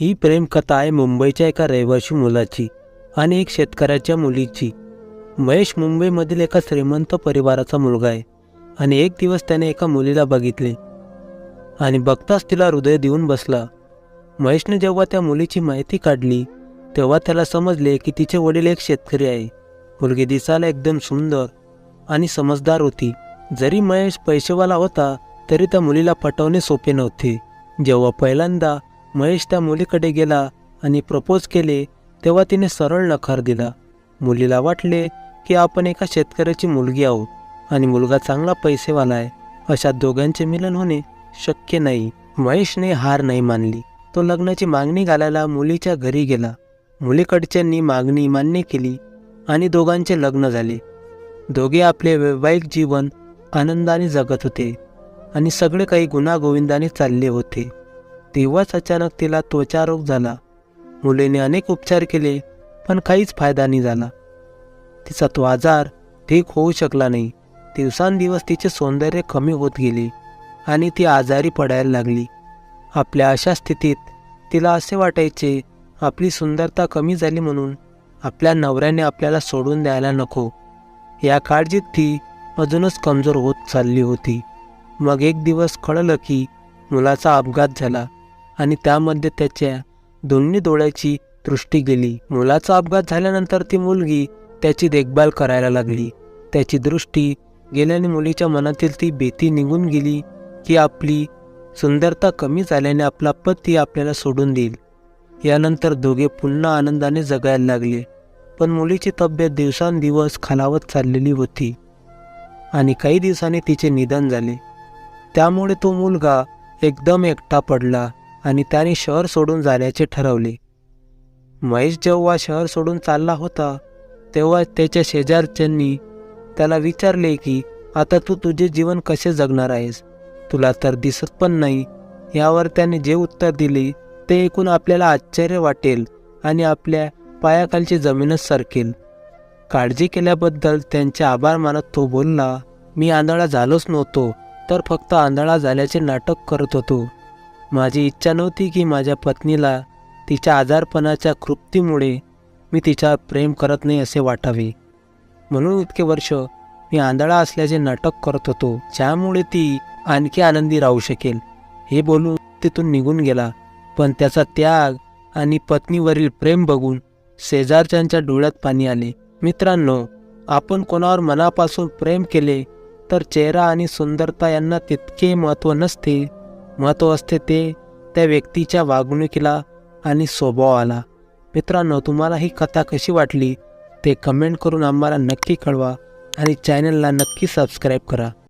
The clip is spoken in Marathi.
ही प्रेमकथा आहे मुंबईच्या एका रहिवासी मुलाची आणि एक शेतकऱ्याच्या मुलीची। महेश मुंबईमधील एका श्रीमंत परिवाराचा मुलगा आहे आणि एक दिवस त्याने एका मुलीला बघितले आणि बघताच तिला हृदय देऊन बसला। महेशने जेव्हा त्या मुलीची माहिती काढली तेव्हा त्याला समजले की तिचे वडील एक शेतकरी आहे। मुलगी दिसायला एकदम सुंदर आणि समजदार होती। जरी महेश पैसेवाला होता तरी त्या मुलीला पटवणे सोपे नव्हते। जेव्हा पहिल्यांदा महेश त्या मुलीकडे गेला आणि प्रपोज केले तेव्हा तिने सरळ नकार दिला। मुलीला वाटले की आपण एका शेतकऱ्याची मुलगी आहोत आणि मुलगा चांगला पैसेवाला आहे, अशा दोघांचे मिलन होणे शक्य नाही। महेशने हार नाही मानली। तो लग्नाची मागणी घालायला मुलीच्या घरी गेला। मुलीकडच्यांनी मागणी मान्य केली आणि दोघांचे लग्न झाले। दोघे आपले वैवाहिक जीवन आनंदाने जगत होते आणि सगळे काही गुण्यागोविंदाने चालले होते। तेव्हाच अचानक तिला त्वचारोग झाला। मुलीने अनेक उपचार केले पण काहीच फायदा नाही झाला। तिचा तो आजार ठीक होऊ शकला नाही। दिवसांदिवस तिचे सौंदर्य कमी होत गेले आणि ती आजारी पडायला लागली। आपल्या अशा स्थितीत तिला असे वाटायचे आपली सुंदरता कमी झाली म्हणून आपल्या नवऱ्याने आपल्याला सोडून द्यायला नको। या काळजीत ती अजूनच कमजोर होत चालली होती। मग एक दिवस कळलं की मुलाचा अपघात झाला आणि त्यामध्ये त्याच्या दोन्ही डोळ्याची दृष्टी गेली। मुलाचा अपघात झाल्यानंतर ती मुलगी त्याची देखभाल करायला लागली। त्याची दृष्टी गेल्याने मुलीच्या मनातील ती भीती निघून गेली की आपली सुंदरता कमी झाल्याने आपला पती आपल्याला सोडून देईल। यानंतर दोघे पुन्हा आनंदाने जगायला लागले। पण मुलीची तब्येत दिवसांदिवस खालावत चाललेली होती आणि काही दिवसांनी तिचे निधन झाले। त्यामुळे तो मुलगा एकदम एकटा पडला आणि त्याने शहर सोडून जाण्याचे ठरवले। महेश जेव्हा शहर सोडून चालला होता तेव्हा त्याच्या शेजारच्यांनी त्याला विचारले की आता तू तुझे जीवन कसे जगणार आहेस, तुला तर दिसत पण नाही। यावर त्याने जे उत्तर दिले ते ऐकून आपल्याला आश्चर्य वाटेल आणि आपल्या पायाखालची जमीनच सरकेल। काळजी केल्याबद्दल त्यांचे आभार मानत तो बोलला, मी आंधळा झालोच नव्हतो तर फक्त आंधळा झाल्याचे नाटक करत होतो। माझी इच्छा नव्हती की माझ्या पत्नीला तिच्या आजारपणाच्या कृतीमुळे मी तिच्यावर प्रेम करत नाही असे वाटावे, म्हणून इतके वर्ष मी आंधळा असल्याचे नाटक करत होतो ज्यामुळे ती आणखी आनंदी राहू शकेल। हे बोलून तिथून निघून गेला। पण त्याचा त्याग आणि पत्नीवरील प्रेम बघून शेजारच्यांच्या डोळ्यात पाणी आले। मित्रांनो, आपण कोणावर मनापासून प्रेम केले तर चेहरा आणि सुंदरता यांना तितके महत्त्व नसते। महत्त्व असते ते त्या व्यक्तीच्या वागणुकीला आणि स्वभावाला। मित्रांनो, तुम्हाला ही कथा कशी वाटली ते कमेंट करून आम्हाला नक्की कळवा आणि चॅनलला नक्की सबस्क्राईब करा।